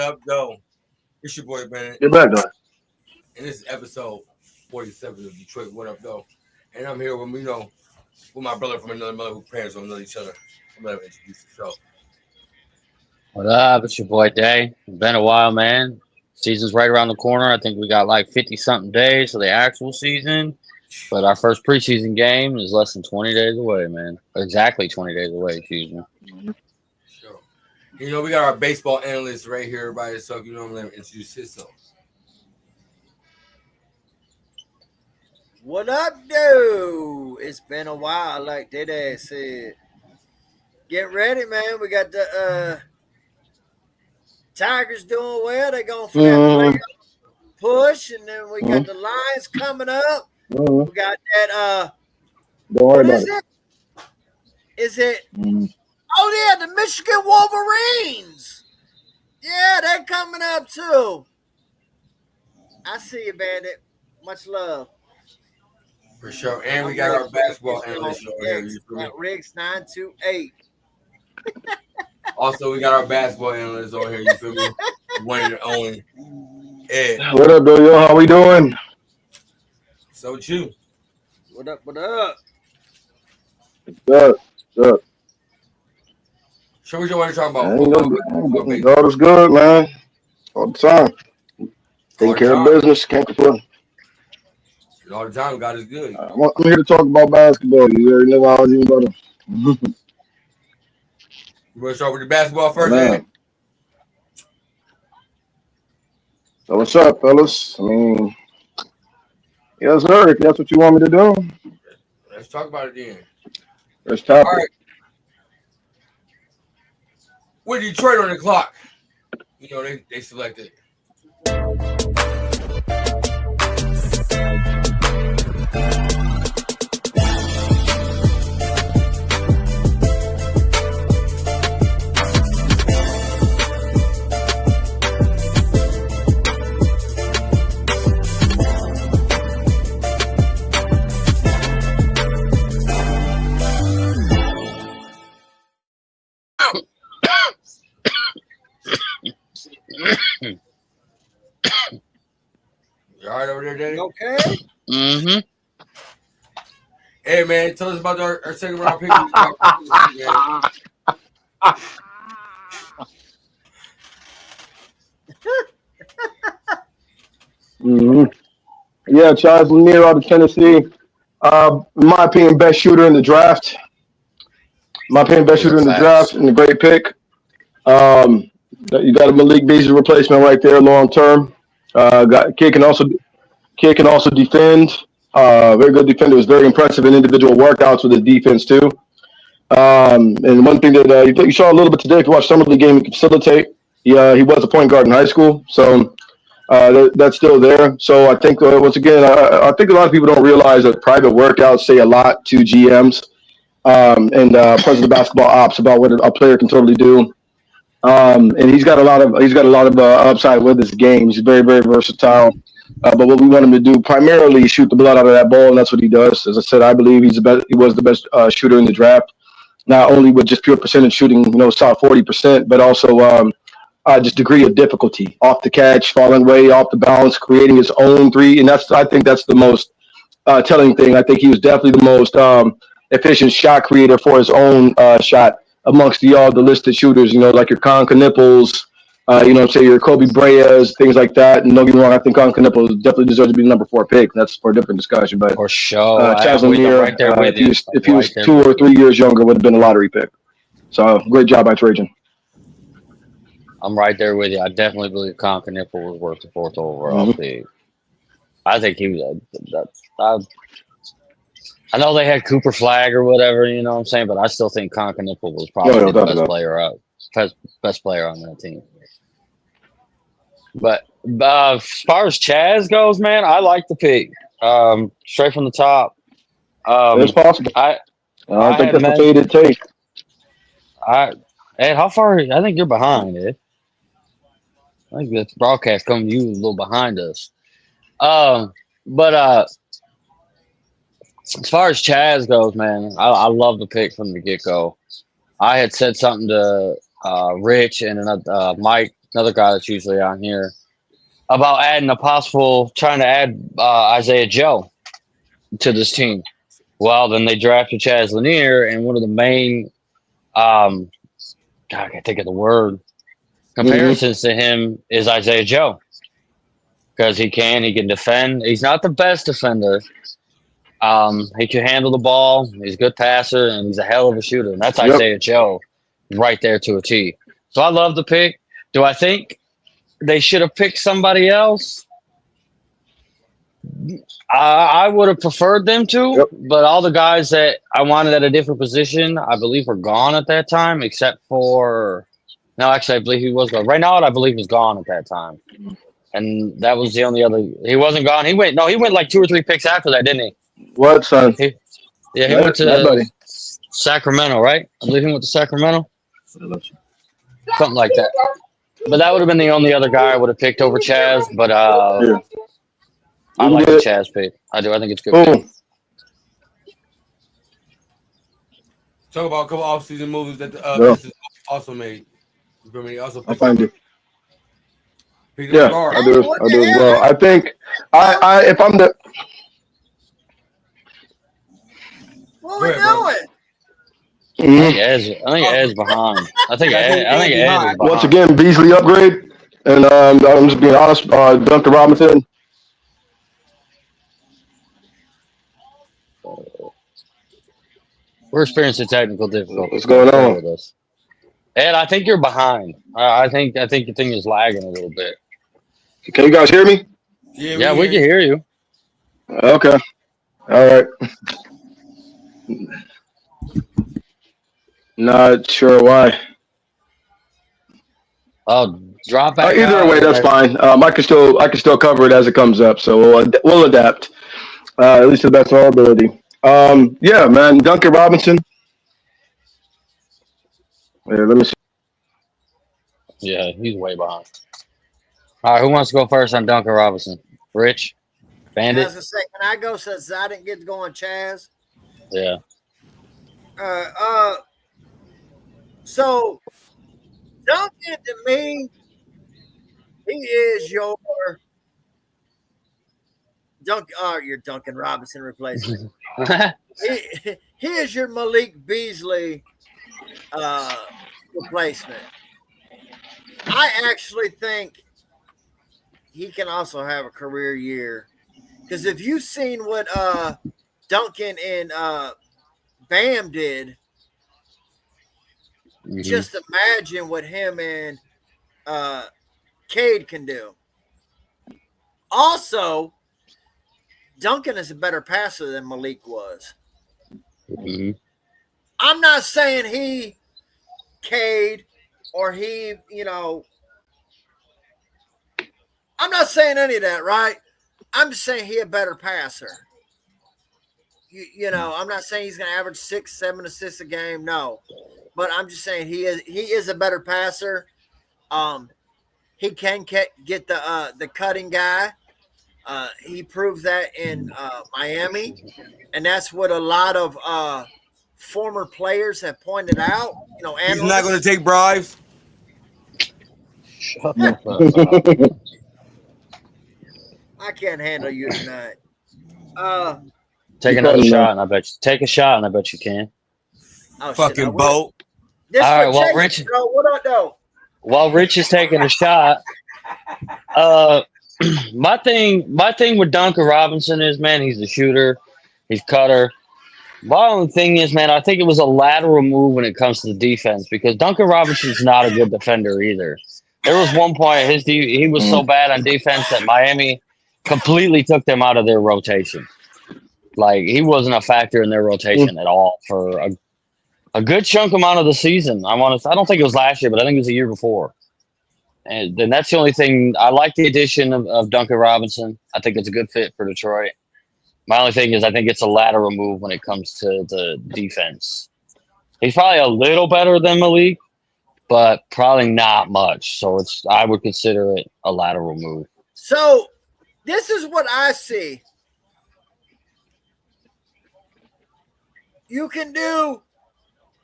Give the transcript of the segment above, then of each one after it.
up, though? It's your boy Bandit. Get back, though. And this is episode 47 of Detroit. What up, though? And I'm here with with my brother from another mother who parents don't know each other. I'm gonna introduce yourself. What up? It's your boy Day. It's been a while, man. Season's right around the corner. I think we got like 50-something days for the actual season. But our first preseason game is less than 20 days away, man. Exactly 20 days away, excuse me. Sure. We got our baseball analyst right here by himself. I'm gonna introduce himself. What up, dude? It's been a while, like DaeDae said. Get ready, man. We got the Tigers doing well. They're going for that playoff push, and then we got the Lions coming up. We got that. Don't worry about it. Is it? Oh yeah, the Michigan Wolverines. Yeah, they're coming up too. I see you, Bandit. Much love. For sure. And we got our basketball analyst over here. Riggs 928. Also, we got our basketball analyst over here. You feel me? One and only Ed. What up, yo? How we doing? So with you. What up? What up? What's up? Show what you want to talk about. God is good, man. All the time. Taking care of business. Can't complain. All the time, God is good. I'm here to talk about basketball. You already know how I was even about to. You want to start with the basketball first, man? So what's up, fellas? I mean, yes, sir. If that's what you want me to do, let's talk about it then. Let's talk. All right. With Detroit on the clock, they selected. You all right over there, Danny? Okay. Mm-hmm. Hey, man, tell us about our second round pick. Yeah, Charles Lanier out of Tennessee. In my opinion, best shooter in the draft. And a great pick. You got a Malik Beasley replacement right there, long term. Kid can also defend. Very good defender. Was very impressive in individual workouts with his defense too. And one thing that you saw a little bit today, if you watch Summer League game, he can facilitate. He was a point guard in high school, so that's still there. So I think once again, I think a lot of people don't realize that private workouts say a lot to GMs and president of basketball ops about what a player can totally do. And he's got a lot of upside with his game. He's very, very versatile. But what we want him to do primarily is shoot the blood out of that ball, and that's what he does. As I said, I believe he was the best shooter in the draft, not only with just pure percentage shooting, solid 40%, but also just degree of difficulty, off the catch, falling way off the balance, creating his own three, and I think that's the most telling thing. I think he was definitely the most efficient shot creator for his own shot amongst the listed shooters, like your Con Knipples, say your Kobe Bryant, things like that. And don't get me wrong, I think Con Knipples definitely deserves to be the number 4 pick. That's for a different discussion. But for sure, Chaz Lanier, right there with if he was 2 or 3 years younger, would have been a lottery pick. So great job by Trajan. I'm right there with you. I definitely believe Con Knipples was worth the 4th overall pick. I think he was. I know they had Cooper Flag or whatever, you know what I'm saying, but I still think Con Knipples was probably the best player on that team. But as far as Chaz goes, man, I like the pick. Straight from the top. It's possible. I think that's a faded take. Ed, how far? I think you're behind, Ed. I think this broadcast coming to you a little behind us. But as far as Chaz goes, man, I love the pick from the get-go. I had said something to Rich and Mike another guy that's usually on here, about trying to add Isaiah Joe to this team. Well, then they drafted Chaz Lanier, and one of the main, God, I can't think of the word, comparisons to him is Isaiah Joe. Because he can defend. He's not the best defender. He can handle the ball. He's a good passer, and he's a hell of a shooter. And that's Isaiah Joe right there to a T. So I love the pick. Do I think they should have picked somebody else? I would have preferred them to, but all the guys that I wanted at a different position, I believe, were gone at that time, except for – no, actually, I believe he was gone. Right now, I believe was gone at that time. And that was the only other – he wasn't gone. He went like 2 or 3 picks after that, didn't he? What, son? He went to Sacramento, right? I believe he went to Sacramento. Something like that. But that would have been the only other guy I would have picked over Chaz. But I like the Chaz pick. I do. I think it's good. Pick. Talk about a couple off-season movies that the Pistons also made. You feel me? Also I'll find it. Yeah, I do as well. I think if I'm the what we doing? I think Ed's behind. I think Ed is behind. Once again, Beasley upgrade, and I'm just being honest. Duncan Robinson. We're experiencing technical difficulties. What's going on with us? Ed, I think you're behind. I think your thing is lagging a little bit. Can you guys hear me? Yeah, we can hear you. Okay. All right. Not sure why. Oh, drop back. Either way, that's fine. I can still cover it as it comes up, so we'll adapt at least to the best of our ability. Yeah, man, Duncan Robinson. Yeah, let me see. Yeah, he's way behind. All right, who wants to go first on Duncan Robinson? Rich? Bandit? As a second, I go since I didn't get to go on Chaz. Yeah. So Duncan to me, he is your Duncan Robinson replacement. he is your Malik Beasley replacement. I actually think he can also have a career year because if you've seen what Duncan and Bam did, just imagine what him and Cade can do. Also, Duncan is a better passer than Malik was. I'm not saying he, Cade, or he, I'm not saying any of that, right? I'm just saying he a better passer. I'm not saying he's going to average 6-7 assists a game. No, but I'm just saying he is a better passer. He can get the cutting guy. He proved that in Miami, and that's what a lot of former players have pointed out. He's not going to take bribes. Shut the fuck up. I can't handle you tonight. Take another shot, and I bet you. Take a shot, and I bet you can. Oh, fucking boat. All right, well, Rich. Bro, what up, though? While Rich is taking a shot, my thing with Duncan Robinson is, man, he's a shooter, he's cutter. My only thing is, man, I think it was a lateral move when it comes to the defense because Duncan Robinson's not a good defender either. There was one point he was so bad on defense that Miami completely took them out of their rotation. Like he wasn't a factor in their rotation at all for a good chunk amount of the season. I don't think it was last year, but I think it was the year before. And then that's the only thing. I like the addition of Duncan Robinson. I think it's a good fit for Detroit. My only thing is I think it's a lateral move when it comes to the defense. He's probably a little better than Malik, but probably not much. So I would consider it a lateral move. So this is what I see. You can do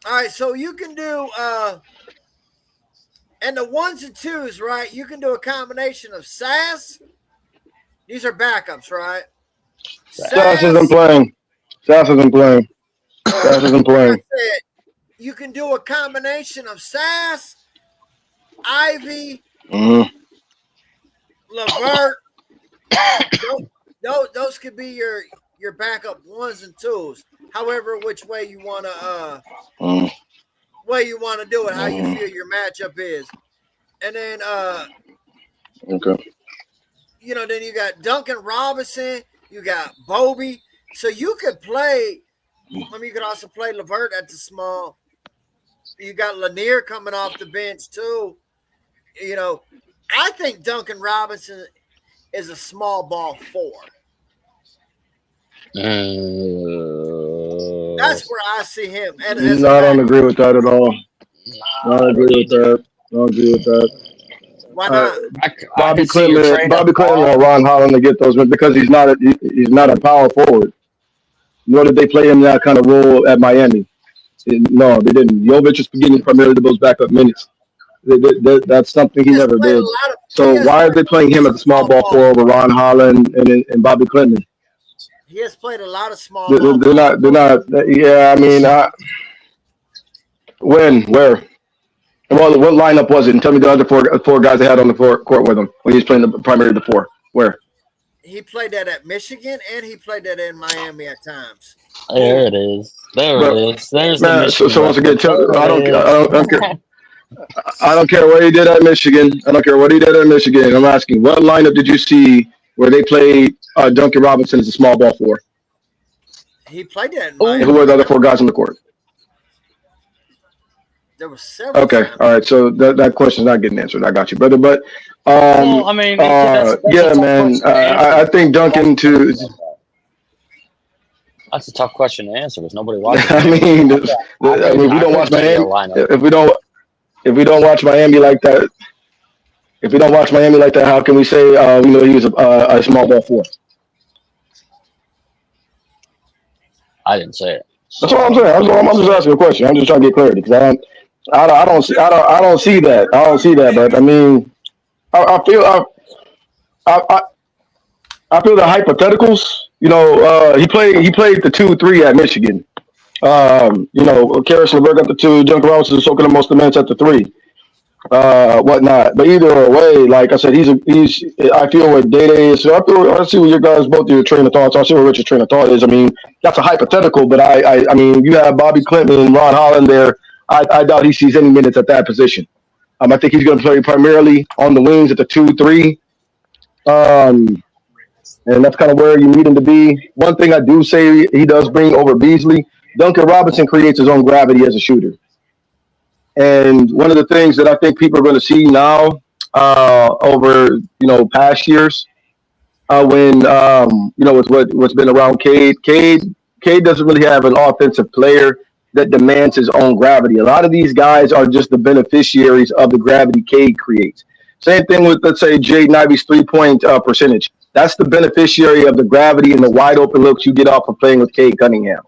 all right, so you can do And the ones and twos, right? You can do a combination of Sass. These are backups, right? Sass isn't playing. Sass isn't playing. Sass isn't playing. You can do a combination of Sass, Ivy, LeVert. Those could be your backup ones and twos. However, which way you want to do it, how you feel your matchup is, and then okay. You know, then you got Duncan Robinson, you got Bobby, so you could play. I mean, you could also play LeVert at the small. You got Lanier coming off the bench too. You know, I think Duncan Robinson is a small ball 4. That's where I see him. And I don't agree with that at all. I don't agree with that. Why not? Bobby Clinton or Ron Holland to get those because he's not a power forward. Nor did they play him that kind of role at Miami. No, they didn't. Jovic is getting primarily those backup minutes. That's something he never did. So why are they playing him at the small ball 4 over Ron Holland and Bobby Clinton? He has played a lot of small. They're not. Yeah, I mean, when, where? Well, what lineup was it? And tell me the other four guys they had on the court with him when he was playing primarily the 4. Where? He played that at Michigan and he played that in Miami at times. There it is. There's man, so once again, I don't care. I don't care what he did at Michigan. I'm asking, what lineup did you see where they played Duncan Robinson as a small ball 4? He played that in Miami. And who were the other 4 guys on the court? There were several. Okay, times. all right. So that question's not getting answered. I got you, brother. But well, I mean, that's yeah, man. I think Duncan too. That's a tough question to answer because nobody watches. I mean, if we don't watch Miami, if we don't watch Miami like that, how can we say he was a small ball 4? I didn't say it. That's all I'm saying. I'm just asking a question. I'm just trying to get clarity because I don't see that. I don't see that. But I mean, I feel the hypotheticals. You know, he played the 2-3 at Michigan. Karis LeVert got the 2. Duncan Robinson is soaking the most of the minutes at the 3. Whatnot. But either way, like I said, he's. I feel what DaeDae is. So I see what you guys both your train of thoughts. I see what Richard's train of thought is. I mean, that's a hypothetical, but I mean, you have Bobby Clinton and Ron Holland there. I doubt he sees any minutes at that position. I think he's going to play primarily on the wings at the 2-3. And that's kind of where you need him to be. One thing I do say he does bring over Beasley, Duncan Robinson creates his own gravity as a shooter. And one of the things that I think people are going to see now over, past years when, with what's been around Cade doesn't really have an offensive player that demands his own gravity. A lot of these guys are just the beneficiaries of the gravity Cade creates. Same thing with, let's say, Jaden Ivey's 3-point percentage. That's the beneficiary of the gravity and the wide open looks you get off of playing with Cade Cunningham.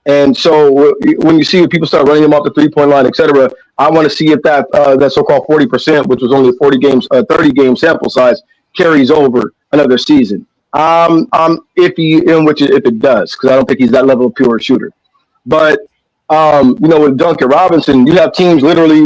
And so when you see people start running him off the 3-point line, et cetera, I want to see if that so-called 40%, which was only a 30-game sample size, carries over another season. I'm iffy if it does, because I don't think he's that level of pure shooter. But with Duncan Robinson, you have teams literally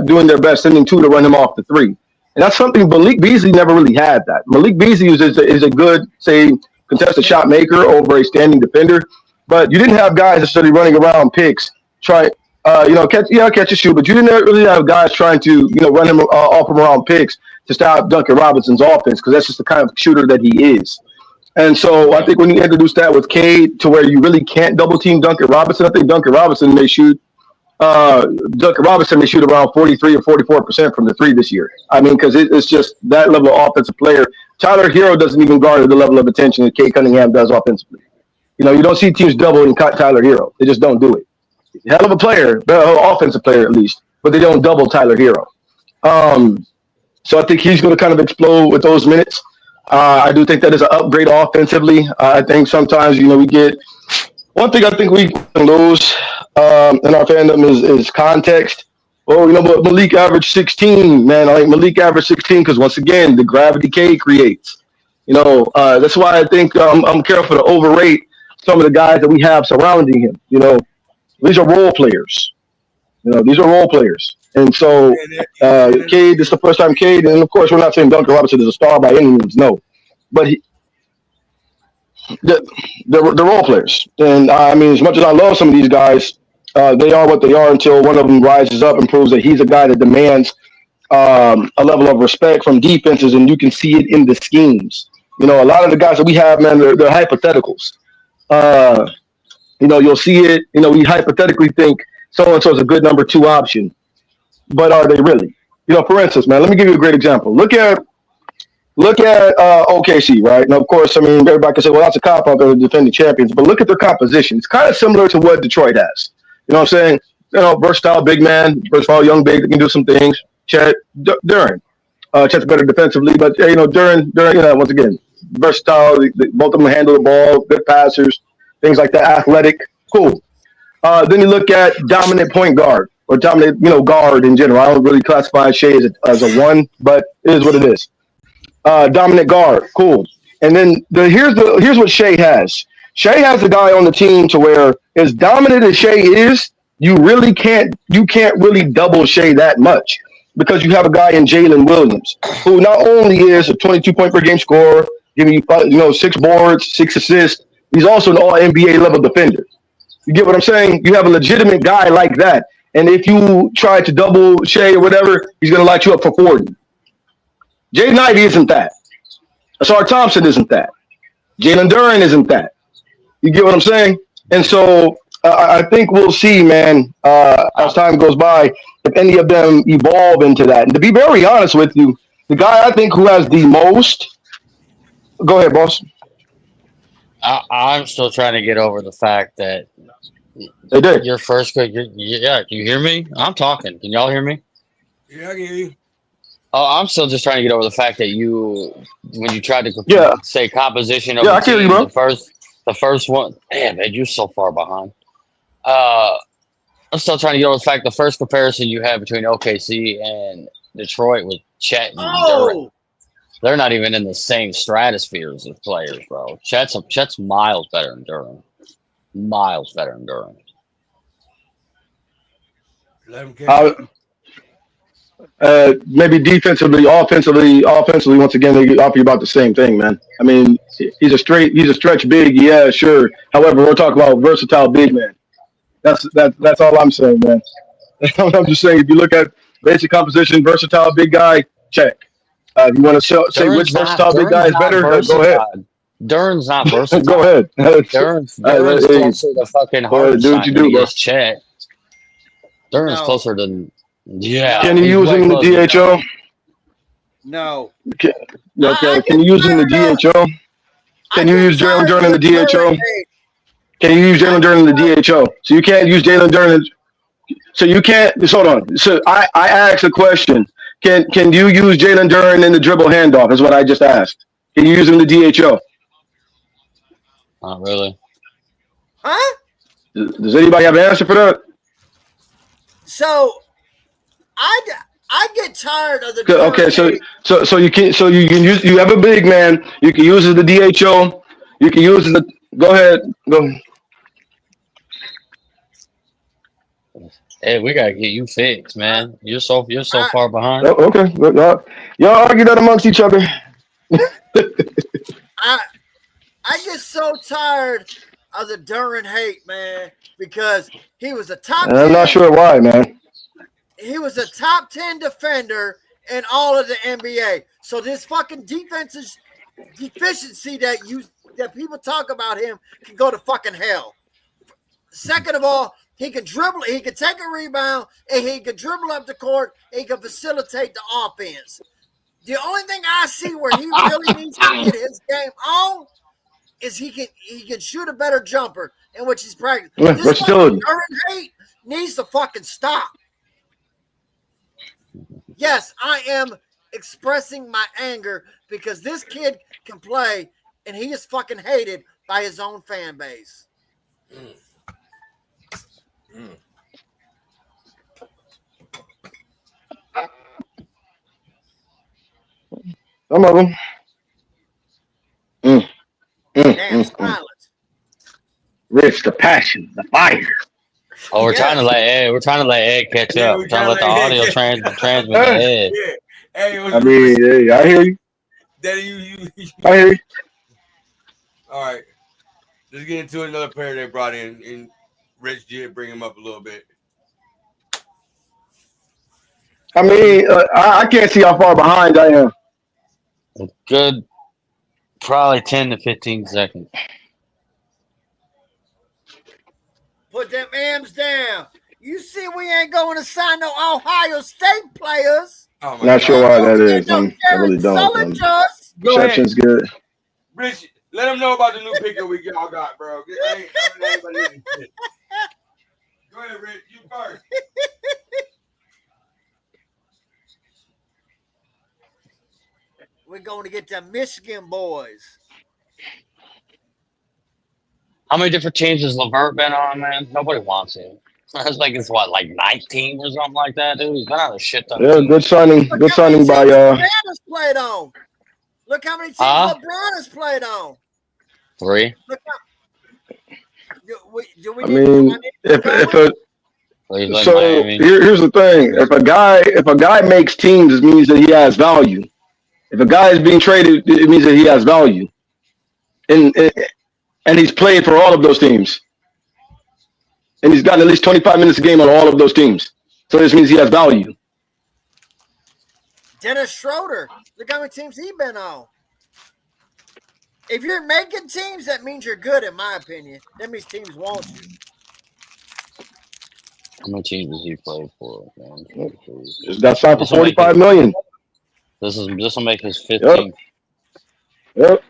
doing their best, sending 2 to run him off the 3. And that's something Malik Beasley never really had that. Malik Beasley is a good, say, contested shot maker over a standing defender. But you didn't have guys necessarily running around picks, catch a shoot, but you didn't really have guys trying to, run him off him around picks to stop Duncan Robinson's offense, because that's just the kind of shooter that he is. And so I think when you introduce that with Cade to where you really can't double team Duncan Robinson, I think Duncan Robinson may shoot around 43 or 44% from the 3 this year. I mean, because it's just that level of offensive player. Tyler Hero doesn't even garner the level of attention that Cade Cunningham does offensively. You don't see teams doubling Tyler Hero. They just don't do it. Hell of a player, offensive player at least, but they don't double Tyler Hero. So I think he's going to kind of explode with those minutes. I do think that is an upgrade offensively. I think sometimes, we get – one thing I think we can lose in our fandom is context. Well, but Malik averaged 16, man. I like Malik averaged 16 because once again, the gravity K creates. That's why I think I'm careful to overrate some of the guys that we have surrounding him. These are role players. These are role players. And so, Cade, this is the first time Cade, and of course, we're not saying Duncan Robinson is a star by any means, no. But they're role players. And I mean, as much as I love some of these guys, they are what they are until one of them rises up and proves that he's a guy that demands a level of respect from defenses, and you can see it in the schemes. A lot of the guys that we have, man, they're hypotheticals. You'll see it. We hypothetically think so and so is a good number 2 option, but are they really? For instance, man, let me give you a great example. Look at OKC, right? Now, of course, I mean, everybody can say, well, that's a cop-out, they're the defending champions, but look at their composition. It's kind of similar to what Detroit has. You know what I'm saying? Versatile big man, versatile young big that can do some things. Chet, Duren. Chet's better defensively, but, Duren, once again, versatile. Both of them handle the ball, good passers, things like that, athletic, cool. Then you look at dominant point guard or dominant, guard in general. I don't really classify Shea as a 1, but it is what it is. Dominant guard, cool. And then here's what Shea has. Shea has a guy on the team to where as dominant as Shea is, you can't really double Shea that much because you have a guy in Jalen Williams who not only is a 22-point per game scorer, giving you 6 boards, 6 assists, he's also an all NBA level defender. You get what I'm saying? You have a legitimate guy like that, and if you try to double Shea or whatever, he's going to light you up for 40. Jaden Ivey isn't that. Asar Thompson isn't that. Jalen Duren isn't that. You get what I'm saying? And so I think we'll see, man, as time goes by, if any of them evolve into that. And to be very honest with you, the guy I think who has the most – go ahead, boss. I'm still trying to get over the fact that they did. Your first – can you hear me? I'm talking. Can y'all hear me? Yeah, I can hear you. Oh, I'm still just trying to get over the fact that when you tried to say composition of the team, you, bro. The first one, man, you're so far behind. I'm still trying to get over the fact the first comparison you had between OKC and Detroit was Chet and Duren. They're not even in the same stratospheres of players, bro. Chet's miles better than Duren. Miles better than Duren. Maybe defensively, offensively, once again, they offer you about the same thing, man. I mean, he's a stretch big, yeah, sure. However, we're talking about versatile big man. That's all I'm saying, man. I'm just saying, if you look at basic composition, versatile big guy, check. If you want to say which versatile big guy is better, go ahead. Duren's not versatile. Go ahead. Duren's closer to fucking Hardenstein than he is Chet. Duren's closer than. Yeah. Can you use him in the DHO? No. Can you use him in the DHO? Can you use Jalen Duren in the DHO? Can you use Jalen Duren in the DHO? So you can't use Jalen Duren. So you can't. Hold on. So I asked a question. Can you use Jalen Duren in the dribble handoff? Is what I just asked. Can you use him in the DHO? Not really. Huh? Does anybody have an answer for that? So. I get tired of the. Okay, so you can use, you have a big man. You can use it the DHO. You can use it. Go ahead. Go. Hey, we gotta get you fixed, man. You're so far behind. Oh, okay, y'all argue that amongst each other. I get so tired of the Duren hate, man, because he was a top. I'm not sure why, man. He was a top 10 defender in all of the NBA. So this fucking defensive deficiency that people talk about him can go to fucking hell. Second of all, he can dribble, he can take a rebound, and he can dribble up the court, and he can facilitate the offense. The only thing I see where he really needs to get his game on is he can shoot a better jumper in which he's practicing. This fucking Duren hate needs to fucking stop. Yes, I am expressing my anger because this kid can play and he is fucking hated by his own fan base. Some of them. Damn silence. Rich, the passion, the fire. Oh, we're trying to let Ed catch up. We're trying to let the audio transmit to Ed. Yeah. Hey, I mean, hey, I hear you. Daddy, I hear you. All right. Let's get into another player they brought in, and Rich did bring him up a little bit. I mean, I can't see how far behind I am. Good, probably 10 to 15 seconds. Put them M's down. You see, we ain't going to sign no Ohio State players. Oh my Not God. sure why that We is. get no I really don't. Sulligers. Go ahead. Reception's good. Rich, let them know about the new picker we all got, bro. I ain't everybody in shit. Go ahead, Rich. You first. We're going to get the Michigan boys. How many different teams has LeVert been on, man? Nobody wants him. It's like it's what, like 19 or something like that, dude. He's been on a shit ton. Yeah, of good signing. Look Good how many signing by teams LeBron has played on. Look how many teams LeBron has played on. 3. Look how, do we I need mean, to if a He's like so Miami. here's the thing: if a guy makes teams, it means that he has value. If a guy is being traded, it means that he has value, and he's played for all of those teams, and he's gotten at least 25 minutes a game on all of those teams. So this means he has value. Dennis Schroeder. Look how many teams he's been on. If you're making teams, that means you're good, in my opinion. That means teams want you. How many teams does he play for, man? Just got signed for $45 million. This will make his 15th. Yep,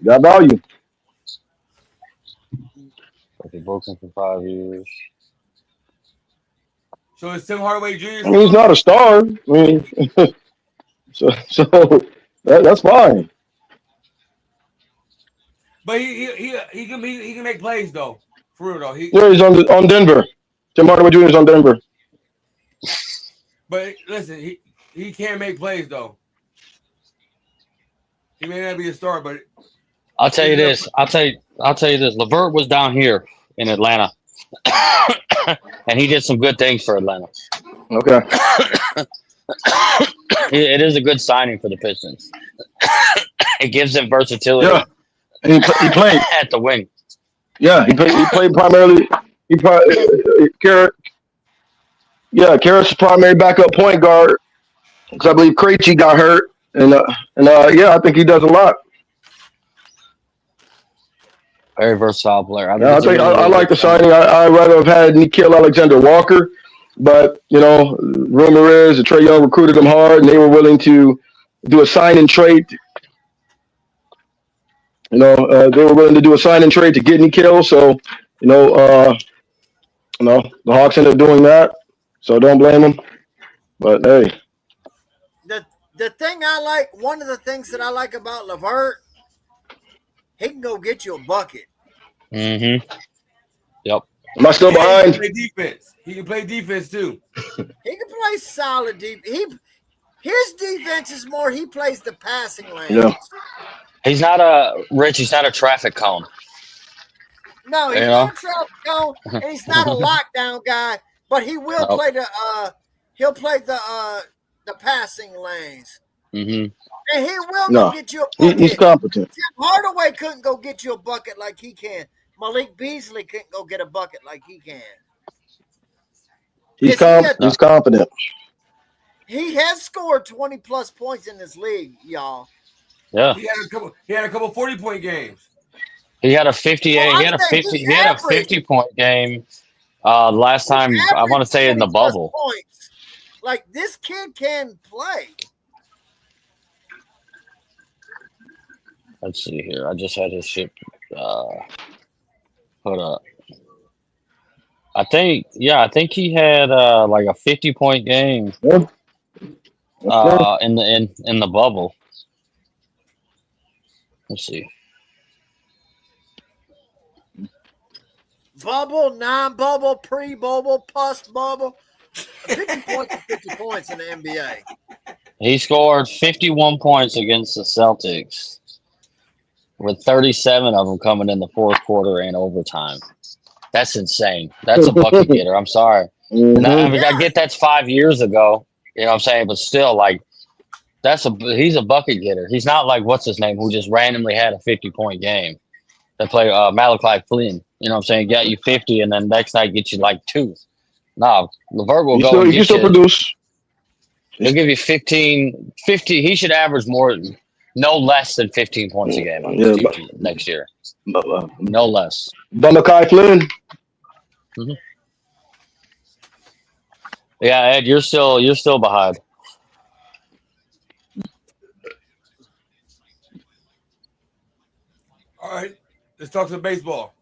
got value. He broken for 5 years. So is Tim Hardaway Jr. I mean, he's not a star. I mean, so that's fine. But he can make plays though. For real though. He's on Denver. Tim Hardaway Jr. is on Denver. But listen, he can't make plays though. He may not be a star, but I'll tell you this. LeVert was down here in Atlanta, and he did some good things for Atlanta. Okay. It is a good signing for the Pistons. It gives them versatility. Yeah, and he played at the wing. Yeah, he played primarily. Carrott's primary backup point guard because I believe Krejci got hurt, and I think he does a lot. Very versatile player. I like the signing. I'd rather have had Nickeil Alexander-Walker, but rumor is that Trae Young recruited him hard, and they were willing to do a sign and trade. They were willing to do a sign and trade to get Nickeil, so the Hawks ended up doing that. So don't blame them. But hey, the thing one of the things that I like about LeVert, he can go get you a bucket. Mm-hmm. Yep. Am I still behind? He can play defense. He can play defense too. He can play solid defense. His defense is more. He plays the passing lanes. Yeah. He's not He's not a traffic cone. No, he's not a traffic cone, and he's not a lockdown guy. But he will play the. He'll play the passing lanes. Mm-hmm. And he will go get you a bucket. He's competent. Tim Hardaway couldn't go get you a bucket like he can. Malik Beasley couldn't go get a bucket like he can. He's confident. He has scored 20+ points in this league, y'all. Yeah. He had a couple 40-point games. He had a 58. He had a 50-point game. Last time I want to say in the bubble. Points. Like this kid can play. Let's see here. I just had his shit. Hold up. I think he had like a 50-point game. Yeah. In the bubble. Let's see. Bubble, non-bubble, pre-bubble, post-bubble. 50 points is 50 points in the NBA. He scored 51 points against the Celtics, with 37 of them coming in the fourth quarter and overtime. That's insane. That's a bucket getter. I'm sorry. And I Mhm. mean, I get that's 5 years ago. You know what I'm saying? But still, like, he's a bucket getter. He's not like what's his name who just randomly had a 50-point game. That play Malachi Flynn. You know what I'm saying? Got you 50, and then next night get you like 2. Nah, Levert will go and He can get still you. produce. He'll give you 15, 50. He should average no less than 15 points a game on this Yeah, team next year. but No less. Malachi Flynn. hmm Yeah, Ed, you're still behind. All right, let's talk some baseball.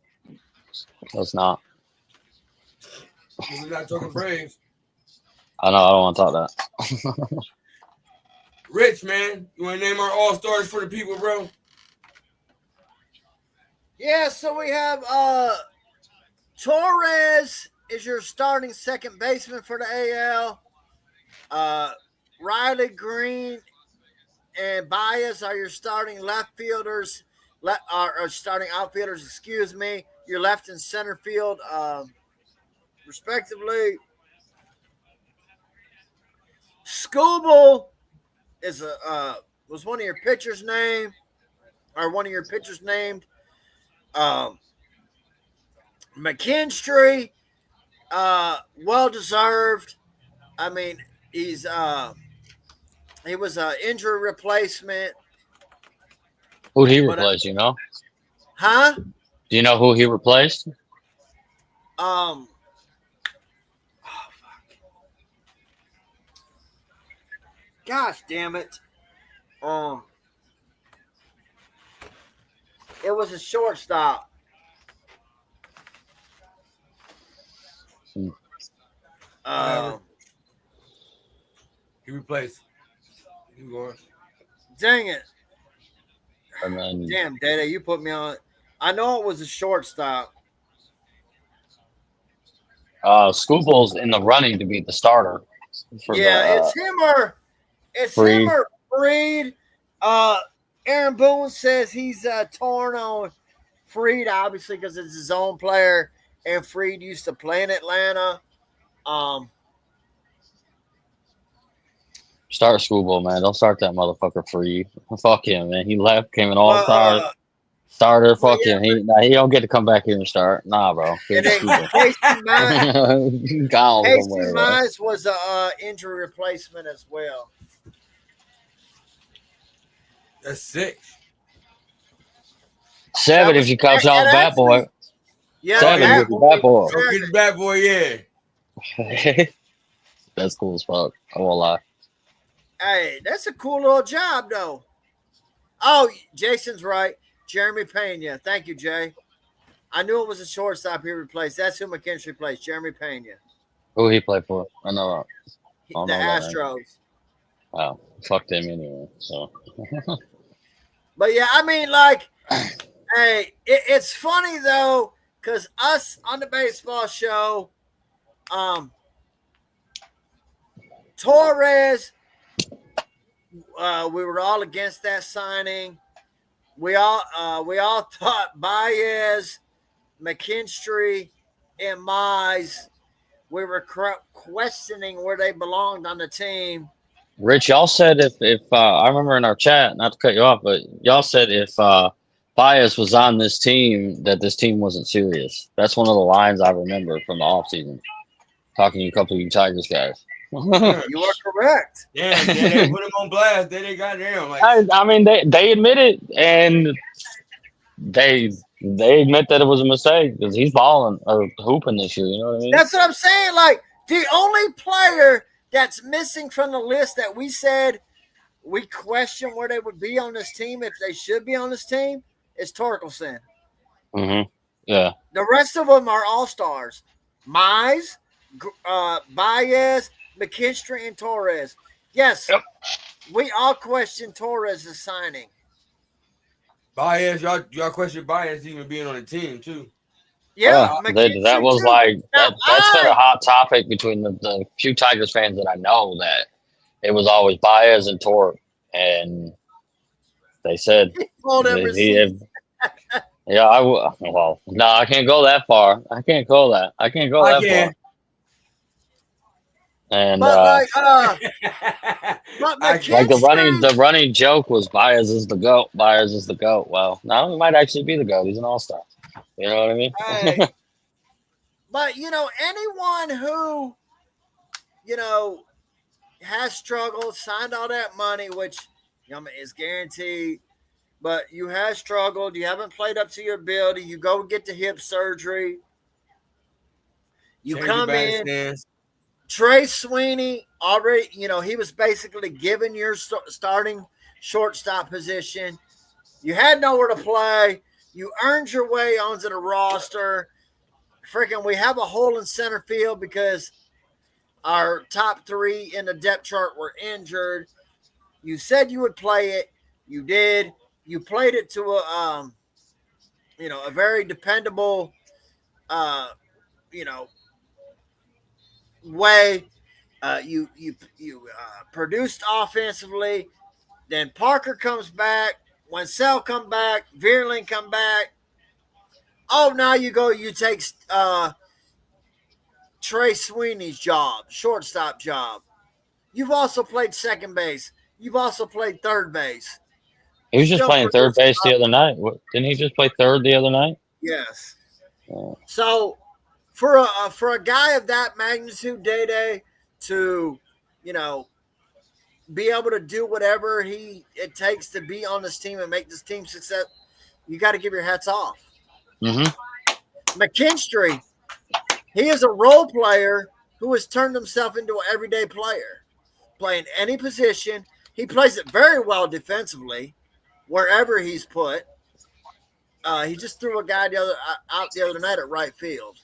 Let's not. We're not talking Braves. I know. I don't want to talk that. Rich, man, you want to name our all stars for the people, bro? Yeah, so we have Torres is your starting second baseman for the AL. Riley Green and Baez are your starting left fielders, or starting outfielders, excuse me. Your left and center field, respectively. Scooble is was one of your pitchers named, or one of your pitchers named. McKinstry, well deserved. I mean, he was an injury replacement. Who'd he But, replace? You know? Huh? Do you know who he replaced? Oh, fuck. Gosh damn it. It was a shortstop. He replaced. Keep going. Dang it. And then Damn, DaeDae, you put me on. I know it was a shortstop. Scoople's in the running to be the starter. It's him or Freed. Aaron Boone says he's torn on Freed, obviously, because it's his own player, and Freed used to play in Atlanta. Start Scooble, man. Don't start that motherfucker free. Fuck him, man. He left, came an all-star starter. Fuck him. He don't get to come back here and start. Nah, bro. And then Casey Mize was a injury replacement as well. That's 6. 7 if you count y'all Bat Boy. Yeah, 7 if you Bat Boy. Don't get the Bat Boy, yeah. That's cool as fuck. I won't lie. Hey, that's a cool little job, though. Oh, Jason's right. Jeremy Pena. Thank you, Jay. I knew it was a shortstop he replaced. That's who McKinstry replaced. Jeremy Pena. Who he played for? I know. The Astros. Wow. Fuck them anyway. So. But yeah, I mean, like, hey, it's funny though, because us on the baseball show, Torres, we were all against that signing. We all thought Baez, McKinstry, and Mize, we were questioning where they belonged on the team. Rich, y'all said if I remember in our chat, not to cut you off, but y'all said if Baez was on this team, that this team wasn't serious. That's one of the lines I remember from the offseason. Talking to a couple of you Tigers guys. You are correct. Yeah, they put him on blast. They got down. Like, I mean, they admit it, and they admit that it was a mistake because he's balling or hooping this year. You know what I mean? That's what I'm saying. Like, the only player that's missing from the list that we said we question where they would be on this team, if they should be on this team, is Torkelson. Mm-hmm. Yeah. The rest of them are all-stars. Mize, Baez, McKinstry, and Torres. Yes, we all question Torres' signing. Baez, y'all question Baez even being on the team, too. Yeah, that was like that's been a hot topic between the few Tigers fans that I know that it was always Baez and Torque, and they said Hold him if yeah, well, no, I can't go that far. I can't go that far. And but like the running joke was Baez is the GOAT. Baez is the GOAT. Well, now he might actually be the GOAT. He's an all-star. You know what I mean? Hey, but anyone who has struggled, signed all that money, which is guaranteed. But you have struggled. You haven't played up to your ability. You go get the hip surgery. You come in. Stance. Trey Sweeney already, he was basically given your starting shortstop position. You had nowhere to play. You earned your way onto the roster. Freaking, we have a hole in center field because our top 3 in the depth chart were injured. You said you would play it. You did. You played it to a very dependable, way. You produced offensively. Then Parker comes back. Winsell come back. Vierling come back. Oh, now you take Trey Sweeney's job, shortstop job. You've also played second base. You've also played third base. He was just playing third base the other night. Didn't he just play third the other night? Yes. So for a guy of that magnitude, DaeDae, to be able to do whatever it takes to be on this team and make this team success, you got to give your hats off. Mm-hmm. McKinstry, he is a role player who has turned himself into an everyday player, playing any position. He plays it very well defensively, wherever he's put. He just threw a guy out the other night at right field.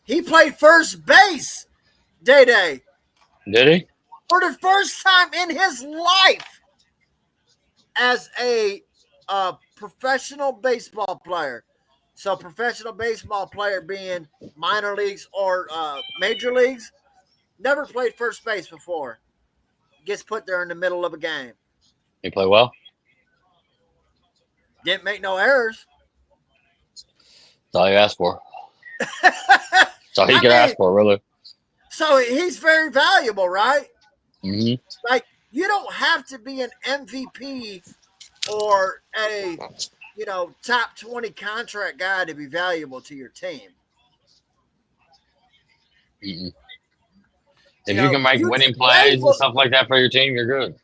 He played first base, DaeDae. Did he? For the first time in his life as a professional baseball player. So professional baseball player being minor leagues or major leagues, never played first base before. Gets put there in the middle of a game. He played well? Didn't make no errors. That's all you asked for. That's all he could ask for, really. So he's very valuable, right? Mm-hmm. Like, you don't have to be an MVP or a, top 20 contract guy to be valuable to your team. Mm-hmm. If you can make winning plays and stuff like that for your team, you're good.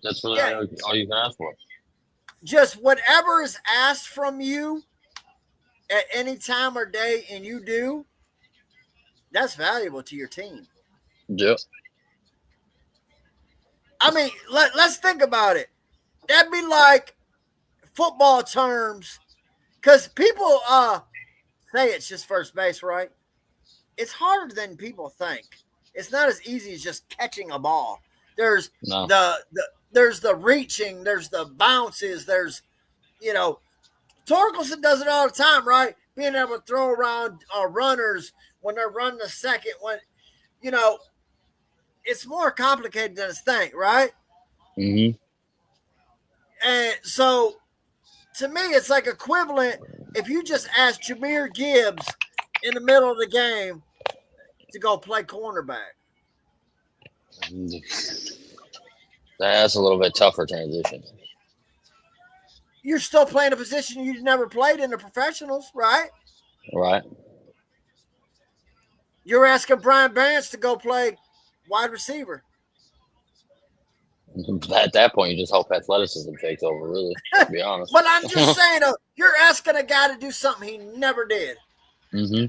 That's really all you can ask for. Just whatever is asked from you at any time or day, and you do, that's valuable to your team. Yep. I mean, let's think about it. That'd be like football terms, because people say it's just first base, right? It's harder than people think. It's not as easy as just catching a ball. There's there's the reaching, there's the bounces, there's Torkelson does it all the time, right? Being able to throw around runners when they're running the second, when it's more complicated than it's think, right? Mm-hmm. And so to me, it's like equivalent if you just ask Jahmyr Gibbs in the middle of the game to go play cornerback. That's a little bit tougher transition. You're still playing a position you never played in the professionals, right? Right. You're asking Brian Barnes to go play wide receiver. At that point, you just hope athleticism takes over, really, to be honest. But I'm just saying, you're asking a guy to do something he never did. Mm-hmm.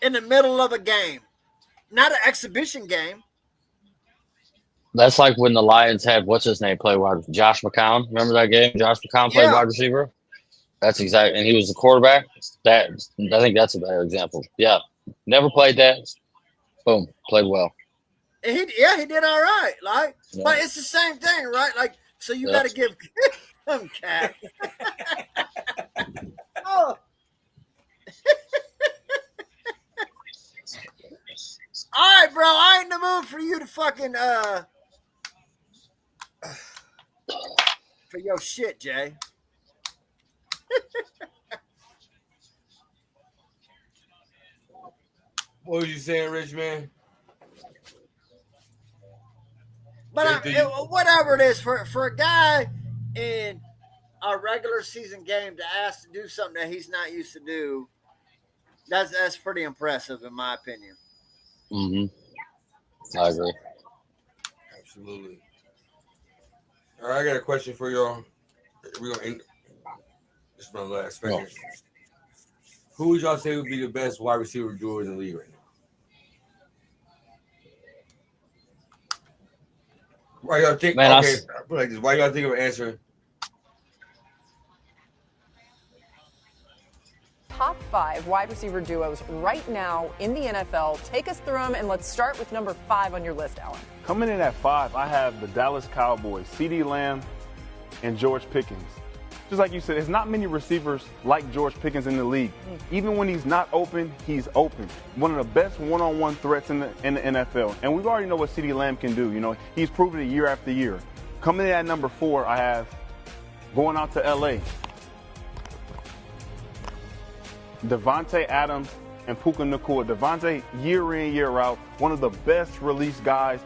In the middle of a game. Not an exhibition game. That's like when the Lions had, what's his name, play wide receiver? Josh McCown. Remember that game? Josh McCown played wide receiver? That's exactly, and he was the quarterback. I think that's a better example. Yeah. Never played that. Boom. Played well. And he did all right. Like, but it's the same thing, right? Like, so you got to give him cat. Oh. All right, bro. I ain't in the mood for you to fucking for your shit, Jay. What was you saying, Rich man? But whatever it is, for a guy in a regular season game to ask to do something that he's not used to do, that's pretty impressive in my opinion. I agree. Absolutely. All right, I got a question for y'all. We're gonna end. This is my last question. Who would y'all say would be the best wide receiver duo in the league right now? Why y'all think? Man, okay, I put it like this. Why y'all think of an answer? Top 5 wide receiver duos right now in the NFL. Take us through them, and let's start with number 5 on your list, Alan. Coming in at 5, I have the Dallas Cowboys, CeeDee Lamb and George Pickens. Just like you said, there's not many receivers like George Pickens in the league. Even when he's not open, he's open. One of the best one-on-one threats in the NFL. And we already know what CeeDee Lamb can do. You know, he's proven it year after year. Coming in at number 4, I have going out to L.A., Devontae Adams and Puka Nacua. Devontae, year in, year out, one of the best release guys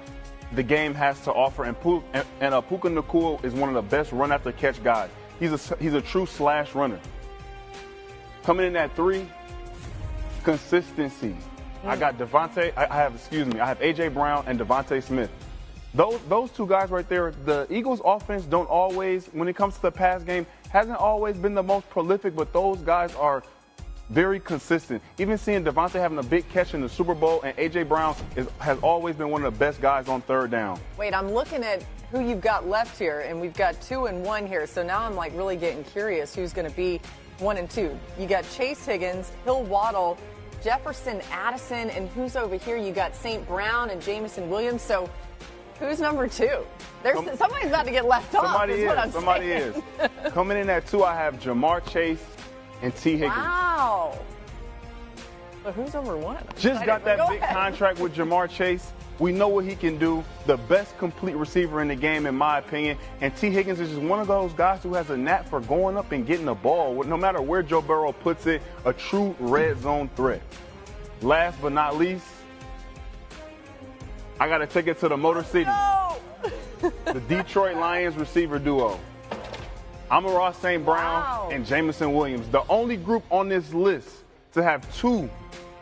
the game has to offer. And Puka Nacua is one of the best run-after-catch guys. He's a true slash runner. Coming in at 3, consistency. I got Devontae. I have A.J. Brown and Devontae Smith. Those two guys right there. The Eagles' offense don't always, when it comes to the pass game, hasn't always been the most prolific, but those guys are very consistent. Even seeing Devontae having a big catch in the Super Bowl, and A.J. Brown has always been one of the best guys on third down. Wait, I'm looking at who you've got left here, and we've got 2 and 1 here. So now I'm like really getting curious who's going to be 1 and 2. You got Chase Higgins, Hill Waddle, Jefferson Addison, and who's over here? You got St. Brown and Jamison Williams. So who's number 2? Somebody's about to get left off. Somebody is. Coming in at 2, I have Jamar Chase and T. Higgins. Wow. But who's number 1? Just got that big contract with Jamar Chase. We know what he can do. The best complete receiver in the game, in my opinion. And T. Higgins is just one of those guys who has a knack for going up and getting the ball. No matter where Joe Burrow puts it, a true red zone threat. Last but not least, I got to take it to the Motor City. No! The Detroit Lions receiver duo. Amon-Ra St. Brown and Jamison Williams. The only group on this list to have 2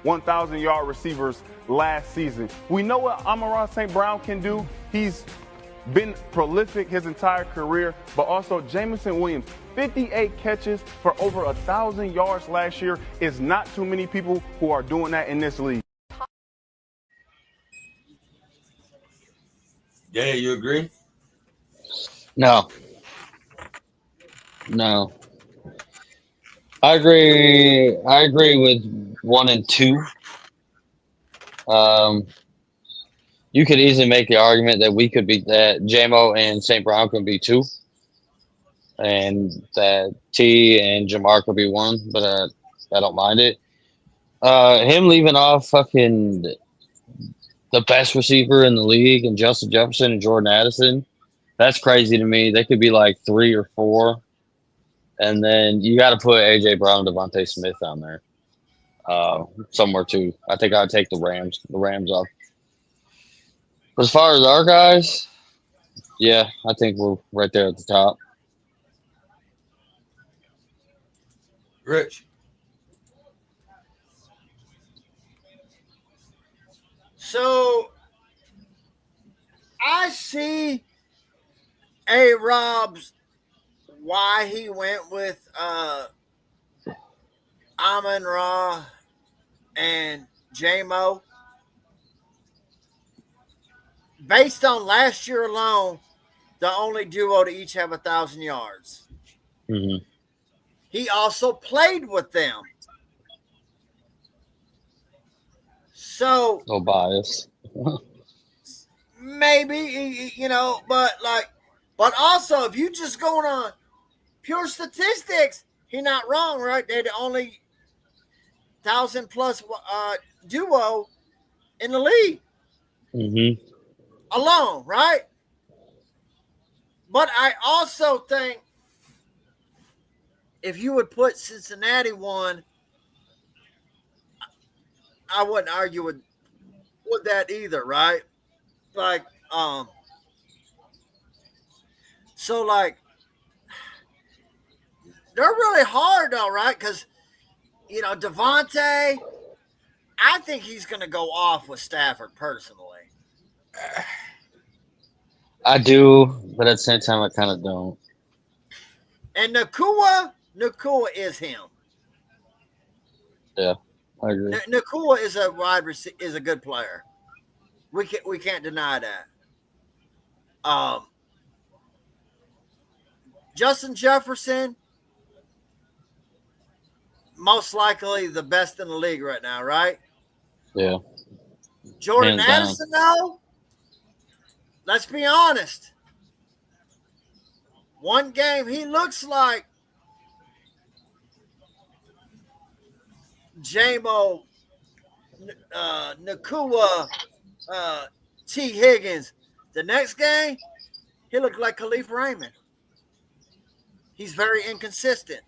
1,000-yard receivers last season. We know what Amon-Ra St. Brown can do. He's been prolific his entire career, but also Jamison Williams, 58 catches for over 1,000 yards last year. Is not too many people who are doing that in this league. Yeah, you agree? No. I agree with 1 and 2. You could easily make the argument that we could be that JMO and St. Brown could be 2, and that T and Jamar could be 1, but I don't mind it. Him leaving off fucking the best receiver in the league and Justin Jefferson and Jordan Addison, that's crazy to me. They could be like 3 or 4. And then you got to put A.J. Brown and Devontae Smith on there somewhere too. I think I'd take the Rams off. But as far as our guys, yeah, I think we're right there at the top. Rich. So I see A-Rob's why he went with Amon-Ra and J-Mo. Based on last year alone, the only duo to each have 1,000 yards. Mm-hmm. He also played with them. So No bias. maybe, but also if you just going on pure statistics, he's not wrong, right? They're the only 1,000+ duo in the league. Mm-hmm. Alone, right? But I also think if you would put Cincinnati one, I wouldn't argue with that either, right? Like, so like they're really hard though, right? Because Devontae, I think he's going to go off with Stafford personally. I do, but at the same time, I kind of don't. And Nakua is him. Yeah, I agree. Nakua is a is a good player. We can't deny that. Justin Jefferson, most likely the best in the league right now, right? Yeah. Jordan Hands down. Addison, though, let's be honest. One game, he looks like J-Mo, Nakua, T. Higgins. The next game, he looked like Khalif Raymond. He's very inconsistent.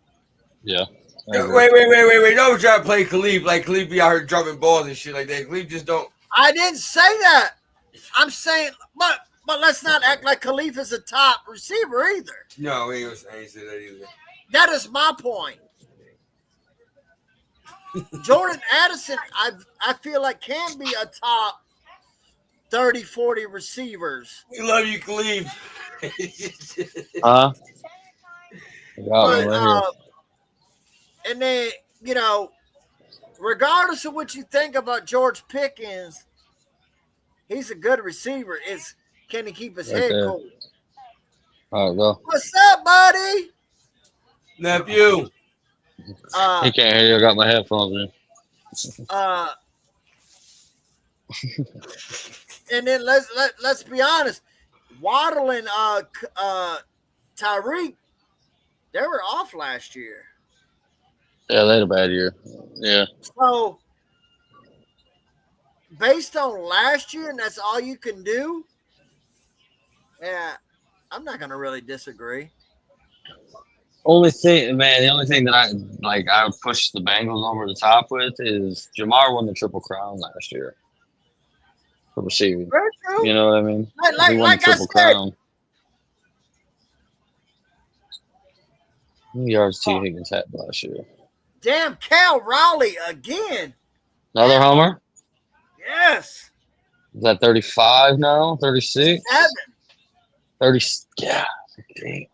Yeah. Wait. Don't try to play Khalif like Khalif be out here dropping balls and shit like that. Khalif just don't. I didn't say that. I'm saying, but let's not act like Khalif is a top receiver either. No, I ain't say that either. That is my point. Jordan Addison, I feel like can be a top 30, 40 receivers. We love you, Khalif. And then, regardless of what you think about George Pickens, he's a good receiver. Can he keep his head cool? All right, go. What's up, buddy? Nephew. He can't hear you. I got my headphones in. And then let's be honest. Waddle and Tyreek, they were off last year. Yeah, they had a bad year. Yeah. So, based on last year, and that's all you can do, yeah, I'm not going to really disagree. The only thing that I would push the Bengals over the top with is Jamar won the Triple Crown last year for receiving. Very true. You know what I mean? Like I said, Crown. How many yards T. Higgins had last year? Damn, Cal Raleigh again. Another homer? Yes. Is that 35 now? 36? 7. 30. Yeah. Dang.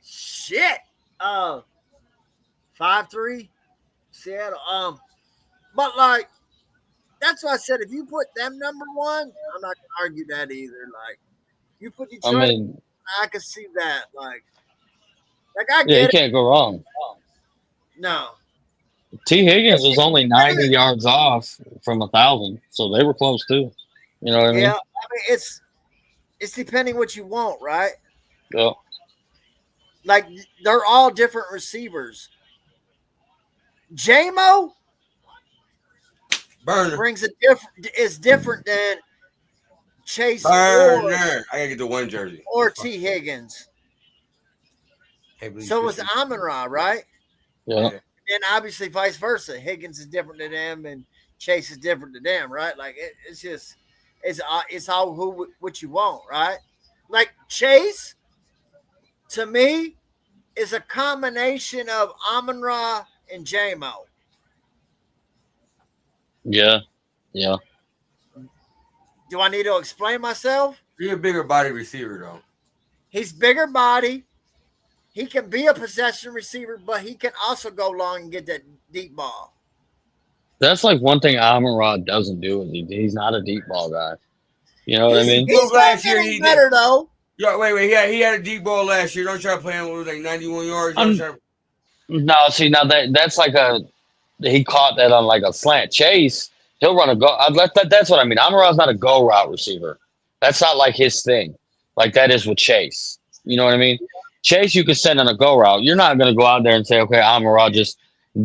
Shit. 5-3 Seattle. But like, that's why I said if you put them number one, I'm not gonna argue that either. Like, you put Detroit, I can see that. Like I get you it. can't go wrong. No. T. Higgins was only 90 yards off from 1,000, so they were close too. You know what I mean? Yeah, I mean it's depending what you want, right? Yeah. Like they're all different receivers. J-Mo brings is different than Chase Burner. I gotta get the one jersey. Or T. Higgins. So was Amon-Ra, right? Yeah. And obviously vice versa. Higgins is different than them and Chase is different than them, right? Like it's all what you want, right? Like Chase, to me, is a combination of Amon-Ra and J-Mo. Yeah. Yeah. Do I need to explain myself? He's a bigger body receiver, though. He's bigger body. He can be a possession receiver, but he can also go long and get that deep ball. That's like one thing Amon-Ra doesn't do. He's not a deep ball guy. You know what I mean? He's last year he better though. Yeah, wait. He had a deep ball last year. Don't try to play him with like 91 yards. No, see now that's like he caught that on like a slant chase. He'll run a go. That's what I mean. Amon-Ra's not a go route receiver. That's not like his thing. Like that is with Chase. You know what I mean? Chase, you can send on a go route. You're not going to go out there and say, okay, Amon-Ra just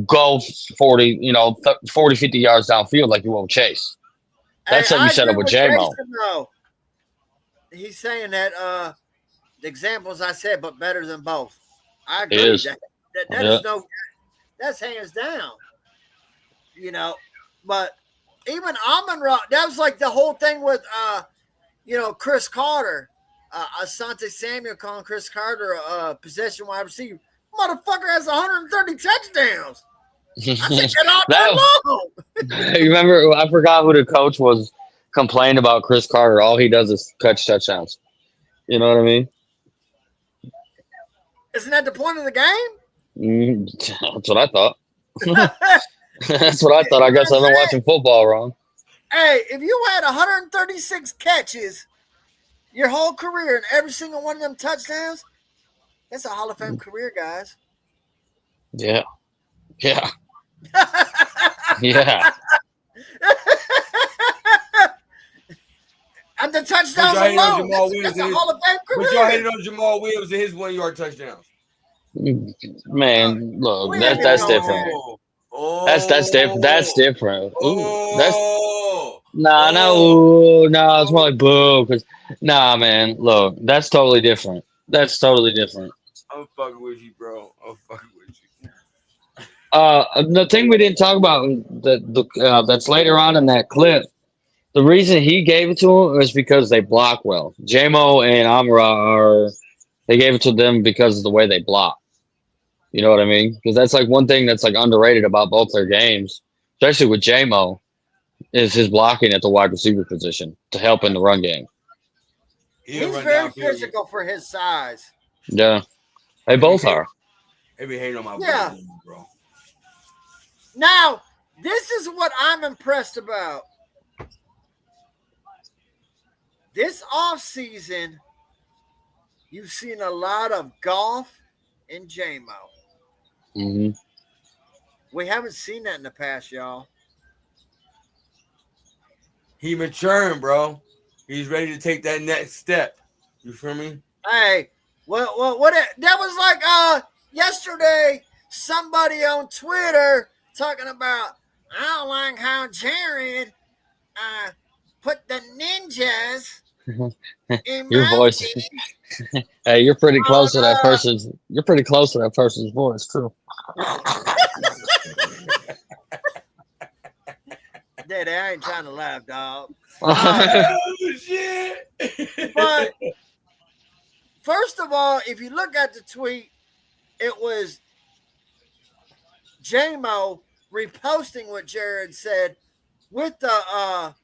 go 40, 40, 50 yards downfield like you will Chase. That's something you set up with J-Mo. Jason, though. He's saying that the examples I said, but better than both. I agree. Is. That is that's hands down. But even Amon-Ra, that was like the whole thing with Chris Carter. Asante Samuel calling Chris Carter a possession wide receiver. Motherfucker has 130 touchdowns. I think that all day long. You remember? I forgot who the coach was complaining about Chris Carter. All he does is catch touchdowns. You know what I mean? Isn't that the point of the game? That's what I thought. That's what I thought. I guess I've been watching football wrong. Hey, if you had 136 catches your whole career and every single one of them touchdowns, that's a Hall of Fame career, guys. Yeah. Yeah. Yeah. And the touchdowns alone, that's a Hall of Fame career. But y'all hated on Jamal Williams and his 1-yard touchdowns. Man, look, that's different. That's different. That's different. No, it's more like boo. Man, look, that's totally different. That's totally different. I'm fucking with you, bro. I'm fucking with you. The thing we didn't talk about that's later on in that clip. The reason he gave it to him is because they block well. J-Mo and Amon-Ra they gave it to them because of the way they block. You know what I mean? Because that's like one thing that's like underrated about both their games, especially with J-Mo, is his blocking at the wide receiver position to help in the run game. He's very physical for his size. Yeah, they both are. They be hating on my boy, bro. Now, this is what I'm impressed about. This offseason, you've seen a lot of Goff and J-Mo. Mm-hmm. We haven't seen that in the past, y'all. He maturing, bro. He's ready to take that next step. You feel me? Hey, what that was like yesterday, somebody on Twitter talking about, I don't like how Jared put the ninjas in your my voice. team. Hey, you're pretty close to that person's. You're pretty close to that person's voice, too. Daddy, I ain't trying to laugh, dog. Oh, shit. But first of all, if you look at the tweet, it was J-Mo reposting what Jared said with the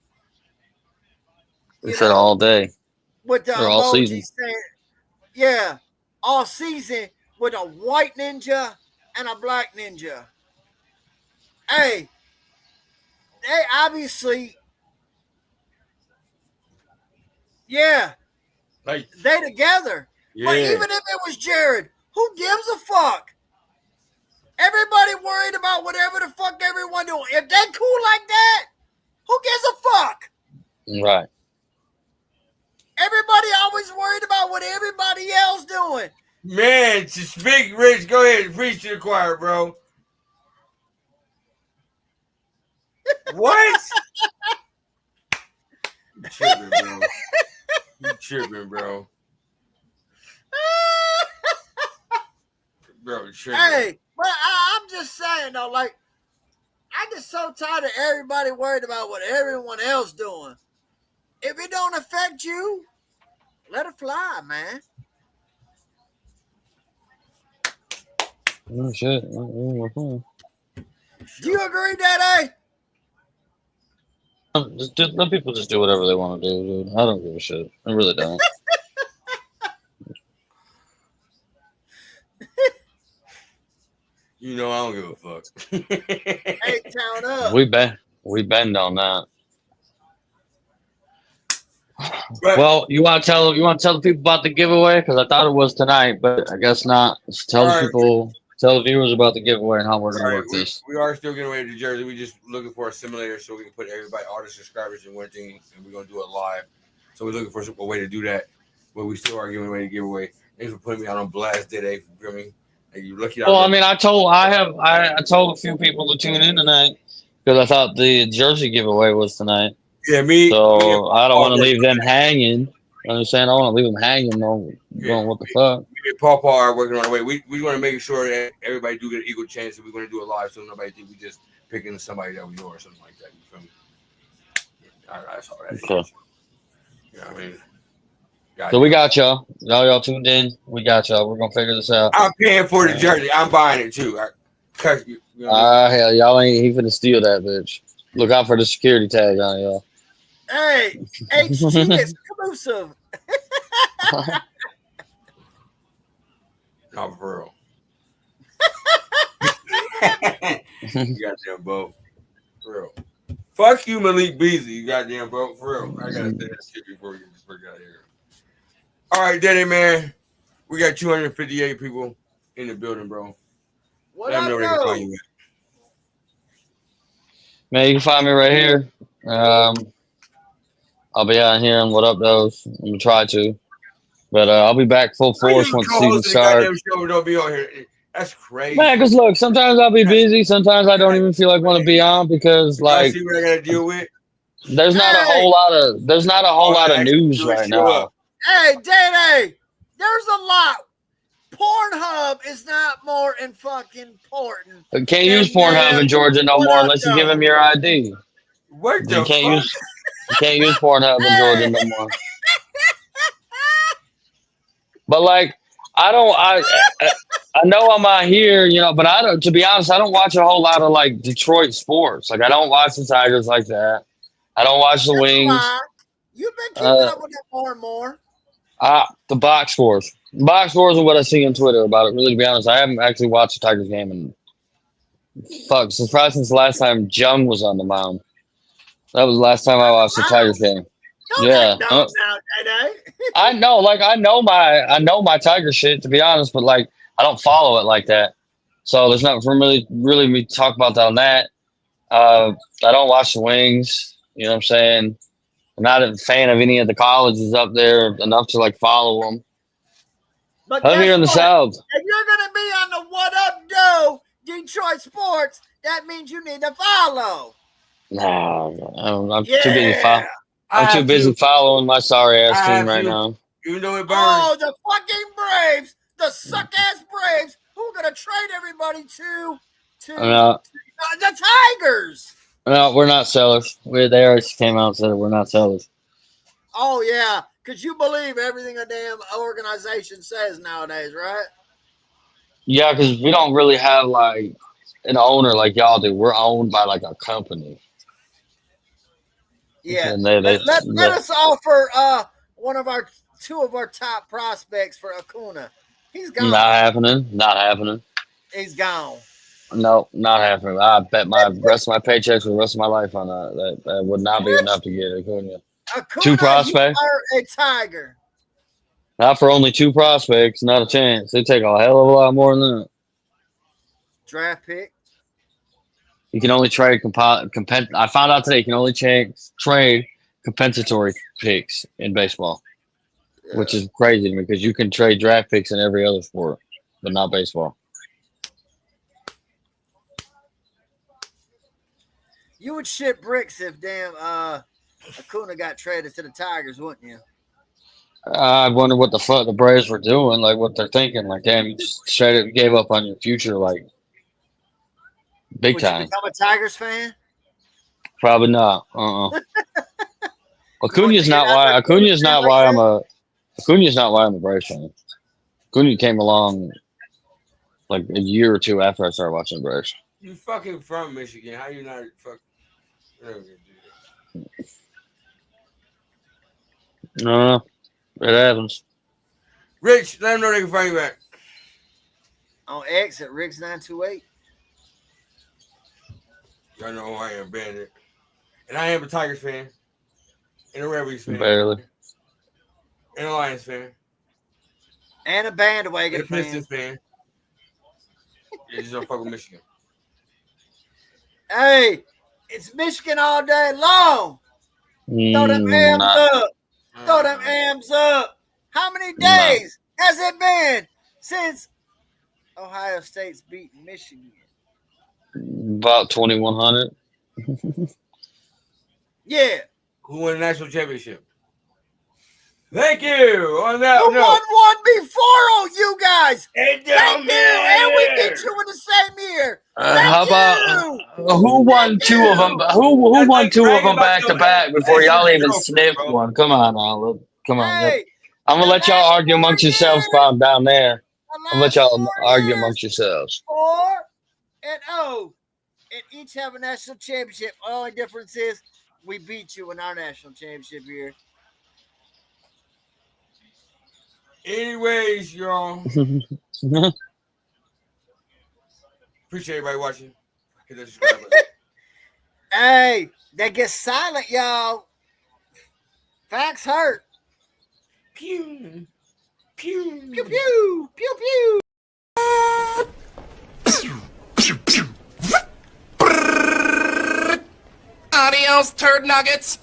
He said all day. With the or all emoji season. saying, yeah, all season with a white ninja and a black ninja. Hey, they obviously, yeah, like they together. Yeah. But even if it was Jared, who gives a fuck? Everybody worried about whatever the fuck everyone doing. If they cool like that, who gives a fuck? Right. Everybody always worried about what everybody else doing. Man, to speak, Rich, go ahead and preach to the choir, bro. What? You tripping, bro. You tripping, bro. Bro, tripping. Hey, but I'm just saying, though, like, I'm just so tired of everybody worried about what everyone else doing. If it don't affect you, let it fly, man. Oh, shit. Do you agree, Daddy? Let people just do whatever they want to do, dude. I don't give a shit. I really don't. You know I don't give a fuck. Hey, count up. We bend on that. But, Well, you want to tell the people about the giveaway, because I thought it was tonight, but I guess not. Just tell the people, tell the viewers about the giveaway and how we're going to work this. We are still getting away to Jersey. We're just looking for a simulator so we can put everybody, all the subscribers in one thing, and we're going to do it live. So we're looking for a way to do that, but we still are giving away the giveaway. Thanks for putting me out on blast, DaeDae, for me. And you lucky. Well, I mean, I told a few people to tune in tonight because I thought the jersey giveaway was tonight. Yeah, me. So I don't want to leave them working. hanging. You know what I'm saying? I don't want to leave them hanging. No, going what the fuck? Me and Paul are working on the way. We want to make sure that everybody do get an equal chance. If we're going to do it live, so nobody think we just picking somebody that we know or something like that. You feel me? That's all that is. Okay. You know what I mean? So we got y'all. Y'all tuned in. We got y'all. We're gonna figure this out. I'm paying for the jersey. I'm buying it too. You know Hell, y'all ain't. He finna steal that bitch. Look out for the security tag on y'all. Hey, HG exclusive. No, for real. You goddamn boat. For real. Fuck you, Malik Beasley. You goddamn boat. For real. I gotta say that shit before we get this freak out of here. All right, DaeDae, man. We got 258 people in the building, bro. What Let them know up, where they can though? find you at. Man, you can find me right here. I'll be out here and what up, those. I'm gonna try to, but I'll be back full force once the season starts. Don't be on here. That's crazy. Man, because look, sometimes I'll be busy. Sometimes I don't even feel like want to be on because I like see what I gotta deal with. there's not a whole lot of news right now. Hey, DaeDae, there's a lot. Pornhub is not more fucking important. You can't use Pornhub in Georgia no more unless you give them your ID. What the You can't fuck? you can't use Pornhub in Georgia no more. But like I know I'm out here, you know, but I don't. To be honest, I don't watch a whole lot of like Detroit sports. Like I don't watch the Tigers like that. I don't watch the Wings. You've been keeping up with that more and more. The box scores. Box scores are what I see on Twitter about it. Really, to be honest, I haven't actually watched the Tigers game in since the last time Jung was on the mound. That was the last time I watched the Tigers game. Yeah, I know. Like I know my Tiger shit. To be honest, but like I don't follow it like that. So there's not really me talk about that on that. I don't watch the Wings. You know what I'm saying? I'm not a fan of any of the colleges up there enough to like follow them. But I'm here in the South. If you're gonna be on the What Up Doe Detroit Sports, that means you need to follow. No, I'm too busy. I'm too busy following my sorry ass team right now. You know it burns. Oh, the fucking Braves, the suck ass Braves, who are gonna trade everybody to the Tigers. No, we're not sellers. They already came out and said we're not sellers. Oh yeah, because you believe everything a damn organization says nowadays, right? Yeah, because we don't really have like an owner like y'all do. We're owned by like a company. Yeah. And let us offer two of our top prospects for Acuna. He's gone. Not happening. He's gone. No, not happening. I bet my rest of my paychecks for the rest of my life on that. That would not be enough to get Acuna. Two prospects. You are a Tiger. Not for only two prospects. Not a chance. They take a hell of a lot more than that. Draft pick. You can only trade I found out today you can only trade compensatory picks in baseball, which is crazy to me because you can trade draft picks in every other sport, but not baseball. You would shit bricks if damn Acuna got traded to the Tigers, wouldn't you? I wonder what the fuck the Braves were doing, like what they're thinking. Like, damn, you just straight gave up on your future, like big time. Would you become a Tigers fan? Probably not. Acuna's not why I'm a Braves fan. Acuna came along like a year or two after I started watching the Braves. You fucking from Michigan. How you not fuck? No, it happens. Rich, let them know they can find you at. On X at Riggs928. Y'all know who I am, Bandit. And I am a Tigers fan. And a Redwings fan. Barely. And a Lions fan. And a bandwagon and a Pistons fan. Yeah, just don't fuck with Michigan. Hey, it's Michigan all day long. Throw them M's up. Throw them M's up. How many days has it been since Ohio State's beating Michigan? About 2,100. Yeah. Who won the national championship? Thank you. On that Who note, won one before you guys? it Thank don't you. And we matter. beat you in the same year. How about who won two of them? Who That's won like two of bragging them about back your to back before ex's y'all even girlfriend, sniffed bro. one? Come on now, come on. Hey, I'm gonna the let y'all last argue amongst 4 yourselves years, while I'm down there. the I'll let last y'all 4 argue years, amongst yourselves. 4-0, and each have a national championship. The only difference is we beat you in our national championship year. Anyways, y'all. Appreciate everybody watching. Hit that subscribe button. Hey, they get silent, y'all. Facts hurt. Pew. Pew. Pew pew pew pew. Adios, turd nuggets.